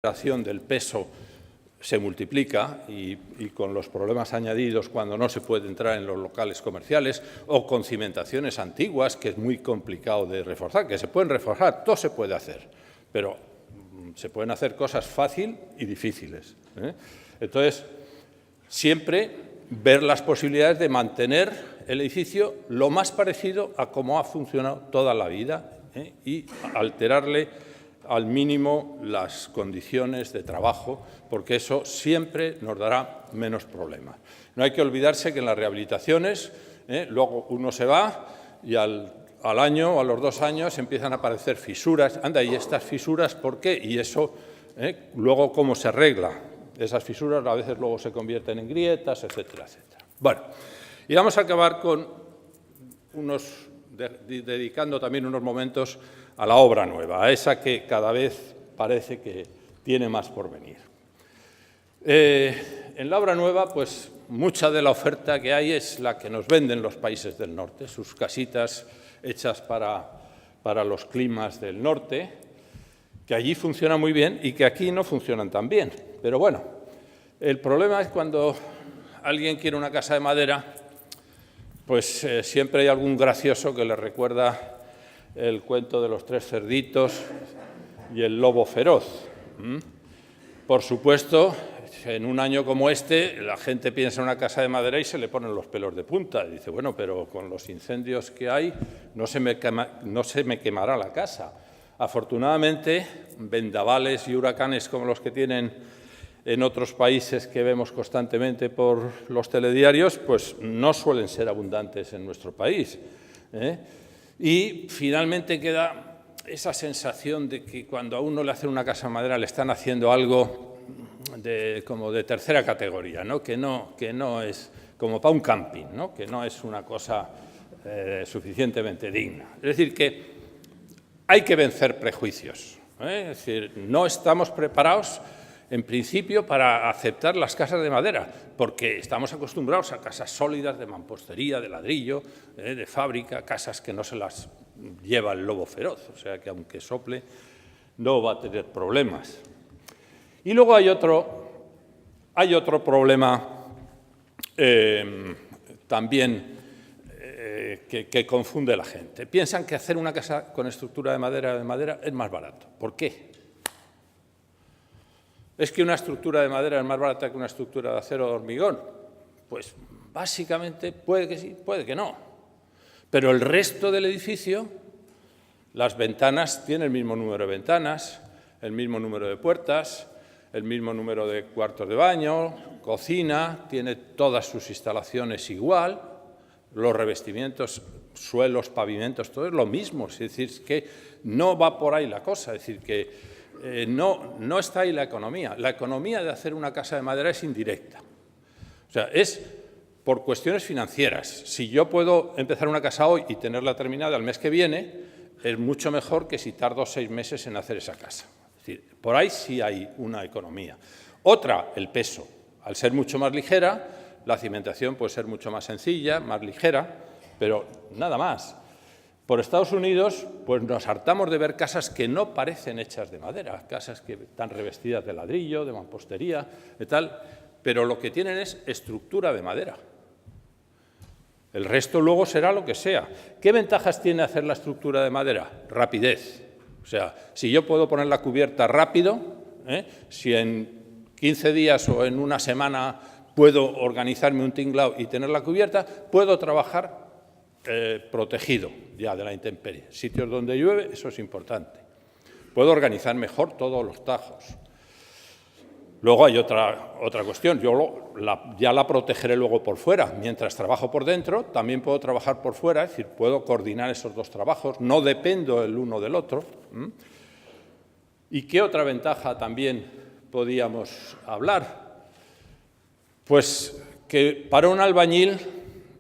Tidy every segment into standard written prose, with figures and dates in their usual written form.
recuperación del peso se multiplica y con los problemas añadidos cuando no se puede entrar en los locales comerciales o con cimentaciones antiguas, que es muy complicado de reforzar, que se pueden reforzar, todo se puede hacer, pero se pueden hacer cosas fáciles y difíciles, ¿eh? Entonces, siempre ver las posibilidades de mantener el edificio lo más parecido a cómo ha funcionado toda la vida, ¿eh? Y alterarle al mínimo las condiciones de trabajo, porque eso siempre nos dará menos problemas. No hay que olvidarse que en las rehabilitaciones, luego uno se va y al año o a los 2 años empiezan a aparecer fisuras. Anda, ¿y estas fisuras por qué? Y eso, luego, ¿cómo se arregla? Esas fisuras a veces luego se convierten en grietas, etcétera, etcétera. Bueno, y vamos a acabar con dedicando también unos momentos a la obra nueva, a esa que cada vez parece que tiene más por venir. En la obra nueva, pues mucha de la oferta que hay es la que nos venden los países del norte, sus casitas hechas para los climas del norte, que allí funcionan muy bien y que aquí no funcionan tan bien. Pero bueno, el problema es cuando alguien quiere una casa de madera, pues siempre hay algún gracioso que le recuerda el cuento de los 3 cerditos y el lobo feroz. Por supuesto, en un año como este, la gente piensa en una casa de madera y se le ponen los pelos de punta. Y dice, bueno, pero con los incendios que hay no se me quemará la casa. Afortunadamente, vendavales y huracanes como los que tienen en otros países que vemos constantemente por los telediarios, pues no suelen ser abundantes en nuestro país, ¿eh? Y finalmente queda esa sensación de que cuando a uno le hacen una casa de madera le están haciendo algo como de tercera categoría, ¿no? Que no es como para un camping, ¿no? Que no es una cosa suficientemente digna. Es decir, que hay que vencer prejuicios, ¿eh? Es decir, no estamos preparados en principio para aceptar las casas de madera, porque estamos acostumbrados a casas sólidas de mampostería, de ladrillo, de fábrica, casas que no se las lleva el lobo feroz, o sea que aunque sople no va a tener problemas. Y luego hay otro problema también que confunde a la gente. Piensan que hacer una casa con estructura de madera es más barato. ¿Por qué? ¿Es que una estructura de madera es más barata que una estructura de acero o de hormigón? Pues básicamente puede que sí, puede que no. Pero el resto del edificio, las ventanas tienen el mismo número de ventanas, el mismo número de puertas, el mismo número de cuartos de baño, cocina, tiene todas sus instalaciones igual, los revestimientos, suelos, pavimentos, todo es lo mismo. Es decir, que no va por ahí la cosa, es decir, que no está ahí la economía. La economía de hacer una casa de madera es indirecta. O sea, es por cuestiones financieras. Si yo puedo empezar una casa hoy y tenerla terminada el mes que viene, es mucho mejor que si tardo 6 meses en hacer esa casa. Es decir, por ahí sí hay una economía. Otra, el peso. Al ser mucho más ligera, la cimentación puede ser mucho más sencilla, más ligera, pero nada más. Por Estados Unidos, pues nos hartamos de ver casas que no parecen hechas de madera, casas que están revestidas de ladrillo, de mampostería, de tal, pero lo que tienen es estructura de madera. El resto luego será lo que sea. ¿Qué ventajas tiene hacer la estructura de madera? Rapidez. O sea, si yo puedo poner la cubierta rápido, si en 15 días o en una semana puedo organizarme un tinglao y tener la cubierta, puedo trabajar protegido ya de la intemperie. Sitios donde llueve, eso es importante. Puedo organizar mejor todos los tajos. Luego hay otra cuestión. Yo ya la protegeré luego por fuera. Mientras trabajo por dentro, también puedo trabajar por fuera, es decir, puedo coordinar esos 2 trabajos, no dependo el uno del otro. ¿Y qué otra ventaja también podíamos hablar? Pues que para un albañil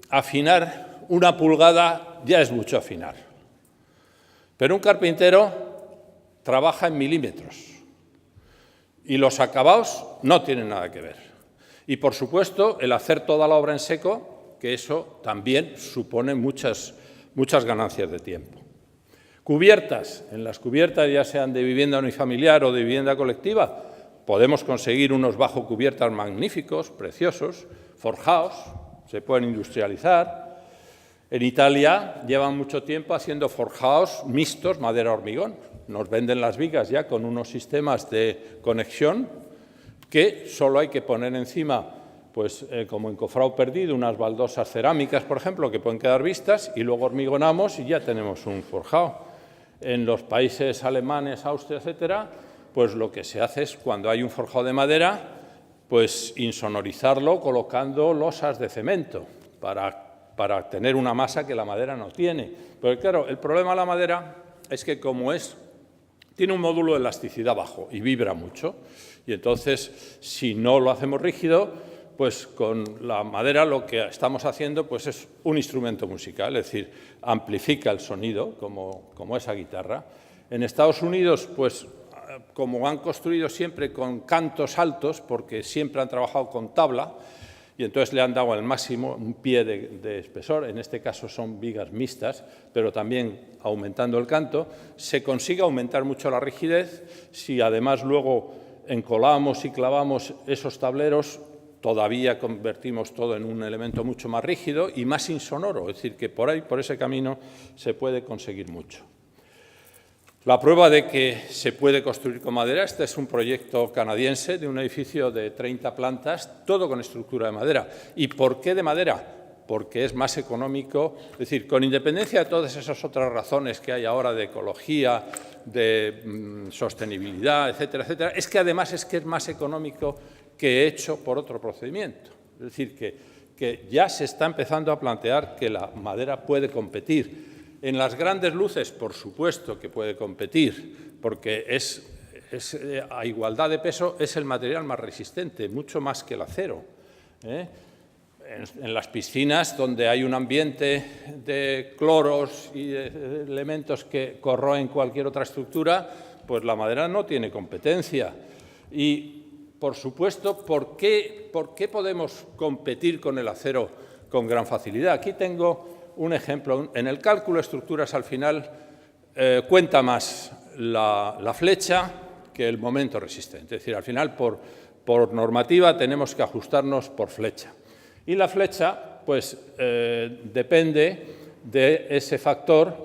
afinar 1 pulgada ya es mucho afinar. Pero un carpintero trabaja en milímetros y los acabados no tienen nada que ver. Y, por supuesto, el hacer toda la obra en seco, que eso también supone muchas ganancias de tiempo. Cubiertas. En las cubiertas, ya sean de vivienda unifamiliar o de vivienda colectiva, podemos conseguir unos bajo cubiertas magníficos, preciosos, forjados, se pueden industrializar. En Italia llevan mucho tiempo haciendo forjados mixtos madera-hormigón. Nos venden las vigas ya con unos sistemas de conexión que solo hay que poner encima, pues como encofrado perdido, unas baldosas cerámicas, por ejemplo, que pueden quedar vistas, y luego hormigonamos y ya tenemos un forjado. En los países alemanes, Austria, etcétera, pues lo que se hace es, cuando hay un forjado de madera, pues insonorizarlo colocando losas de cemento para tener una masa que la madera no tiene. Pero claro, el problema de la madera es que tiene un módulo de elasticidad bajo y vibra mucho. Y entonces, si no lo hacemos rígido, pues con la madera lo que estamos haciendo pues es un instrumento musical, es decir, amplifica el sonido, como esa guitarra. En Estados Unidos, pues como han construido siempre con cantos altos, porque siempre han trabajado con tabla, y entonces le han dado al máximo un pie de espesor, en este caso son vigas mixtas, pero también aumentando el canto, se consigue aumentar mucho la rigidez. Si además luego encolamos y clavamos esos tableros, todavía convertimos todo en un elemento mucho más rígido y más insonoro, es decir, que por ahí, por ese camino, se puede conseguir mucho. La prueba de que se puede construir con madera, este es un proyecto canadiense de un edificio de 30 plantas, todo con estructura de madera. ¿Y por qué de madera? Porque es más económico, es decir, con independencia de todas esas otras razones que hay ahora de ecología, de sostenibilidad, etcétera, etcétera, es que además es más económico que hecho por otro procedimiento. Es decir, que ya se está empezando a plantear que la madera puede competir. En las grandes luces, por supuesto que puede competir, porque a igualdad de peso es el material más resistente, mucho más que el acero. En las piscinas, donde hay un ambiente de cloros y de elementos que corroen cualquier otra estructura, pues la madera no tiene competencia. Y, por supuesto, ¿por qué podemos competir con el acero con gran facilidad? Aquí tengo un ejemplo. En el cálculo de estructuras, al final, cuenta más la flecha que el momento resistente. Es decir, al final, por normativa, tenemos que ajustarnos por flecha. Y la flecha, pues, depende de ese factor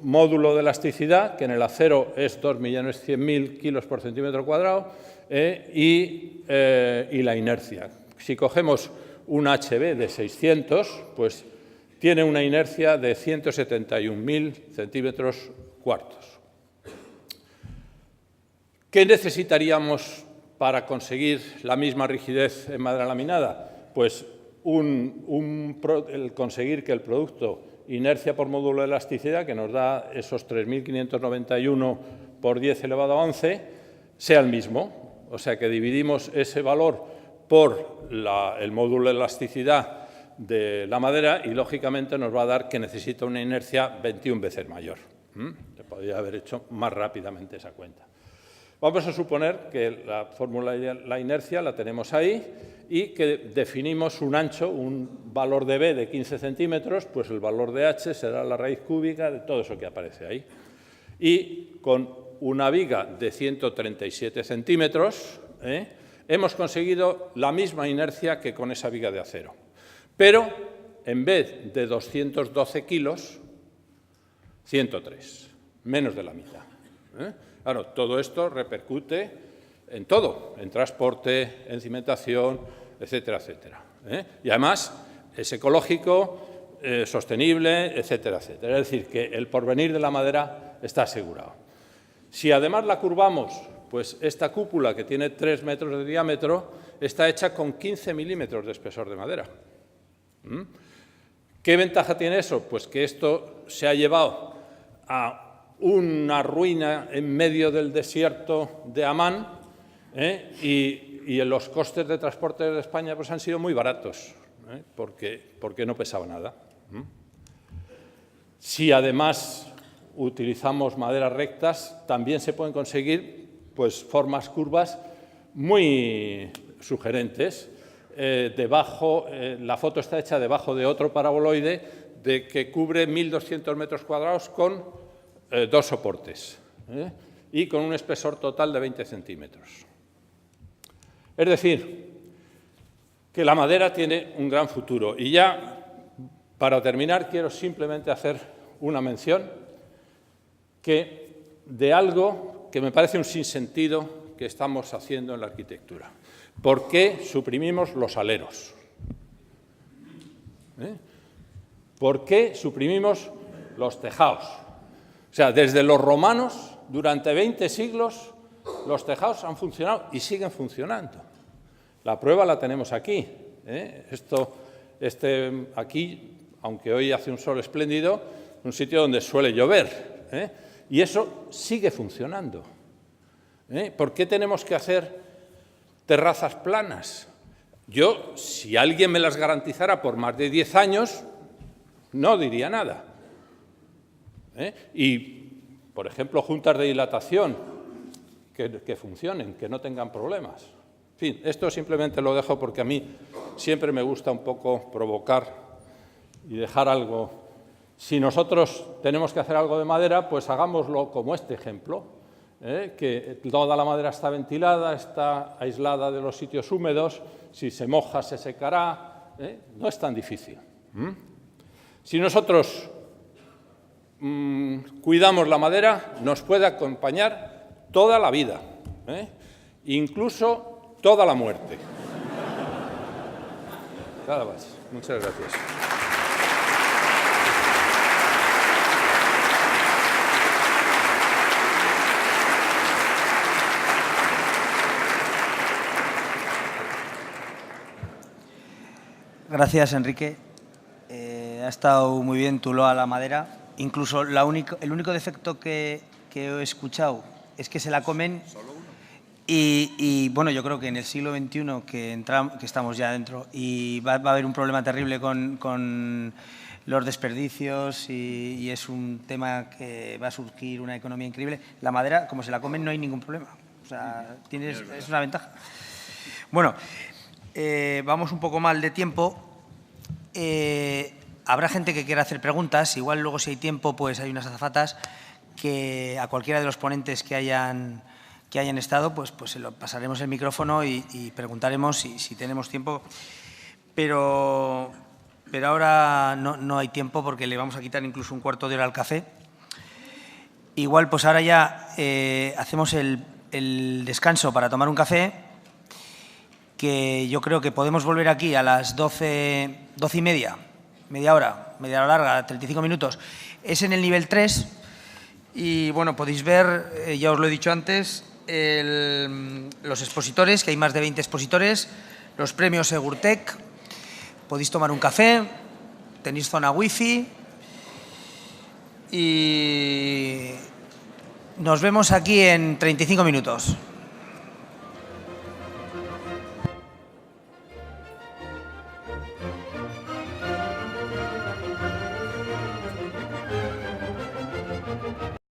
módulo de elasticidad, que en el acero es 2.100.000 kilos por centímetro cuadrado, y la inercia. Si cogemos un HB de 600, pues tiene una inercia de 171.000 centímetros cuartos. ¿Qué necesitaríamos para conseguir la misma rigidez en madera laminada? Pues el conseguir que el producto inercia por módulo de elasticidad, que nos da esos 3.591 por 10 elevado a 11, sea el mismo. O sea que dividimos ese valor por el módulo de elasticidad de la madera y, lógicamente, nos va a dar que necesita una inercia 21 veces mayor. Se podría haber hecho más rápidamente esa cuenta. Vamos a suponer que la fórmula de la inercia la tenemos ahí y que definimos un ancho, un valor de B de 15 centímetros, pues el valor de H será la raíz cúbica de todo eso que aparece ahí. Y con una viga de 137 centímetros hemos conseguido la misma inercia que con esa viga de acero. Pero, en vez de 212 kilos, 103, menos de la mitad. Claro, todo esto repercute en todo, en transporte, en cimentación, etcétera, etcétera. Y además es ecológico, sostenible, etcétera, etcétera. Es decir, que el porvenir de la madera está asegurado. Si además la curvamos, pues esta cúpula, que tiene 3 metros de diámetro, está hecha con 15 milímetros de espesor de madera. ¿Qué ventaja tiene eso? Pues que esto se ha llevado a una ruina en medio del desierto de Amán, y los costes de transporte de España pues han sido muy baratos, porque no pesaba nada. Si además utilizamos maderas rectas, también se pueden conseguir pues formas curvas muy sugerentes. La foto está hecha debajo de otro paraboloide que cubre 1.200 metros cuadrados con 2 soportes y con un espesor total de 20 centímetros. Es decir, que la madera tiene un gran futuro. Y ya, para terminar, quiero simplemente hacer una mención de algo que me parece un sinsentido que estamos haciendo en la arquitectura. ¿Por qué suprimimos los aleros? ¿Por qué suprimimos los tejados? O sea, desde los romanos, durante 20 siglos, los tejados han funcionado y siguen funcionando. La prueba la tenemos aquí. Aquí, aunque hoy hace un sol espléndido, un sitio donde suele llover. Y eso sigue funcionando. ¿Por qué tenemos que hacer terrazas planas? Yo, si alguien me las garantizara por más de 10 años, no diría nada. Y, por ejemplo, juntas de dilatación que funcionen, que no tengan problemas. En fin, esto simplemente lo dejo porque a mí siempre me gusta un poco provocar y dejar algo. Si nosotros tenemos que hacer algo de madera, pues hagámoslo como este ejemplo, que toda la madera está ventilada, está aislada de los sitios húmedos, si se moja se secará, no es tan difícil. Si nosotros cuidamos la madera, nos puede acompañar toda la vida, incluso toda la muerte. Nada más. Muchas gracias. Gracias, Enrique. Ha estado muy bien tu loa a la madera. Incluso el único defecto que he escuchado es que se la comen. Y bueno, yo creo que en el siglo XXI, que estamos ya dentro, y va a haber un problema terrible con los desperdicios y es un tema que va a surgir una economía increíble. La madera, como se la comen, no hay ningún problema. O sea, es una ventaja. Bueno, vamos un poco mal de tiempo. Habrá gente que quiera hacer preguntas. Igual luego, si hay tiempo, pues hay unas azafatas que a cualquiera de los ponentes que hayan estado, pues se lo pasaremos el micrófono y preguntaremos si tenemos tiempo. Pero ahora no hay tiempo porque le vamos a quitar incluso un cuarto de hora al café. Igual, pues ahora ya hacemos el descanso para tomar un café, que yo creo que podemos volver aquí a las 12:30, media hora larga, 35 minutos. Es en el nivel 3 y, bueno, podéis ver, ya os lo he dicho antes, los expositores, que hay más de 20 expositores, los premios Segurtec. Podéis tomar un café, tenéis zona wifi y nos vemos aquí en 35 minutos.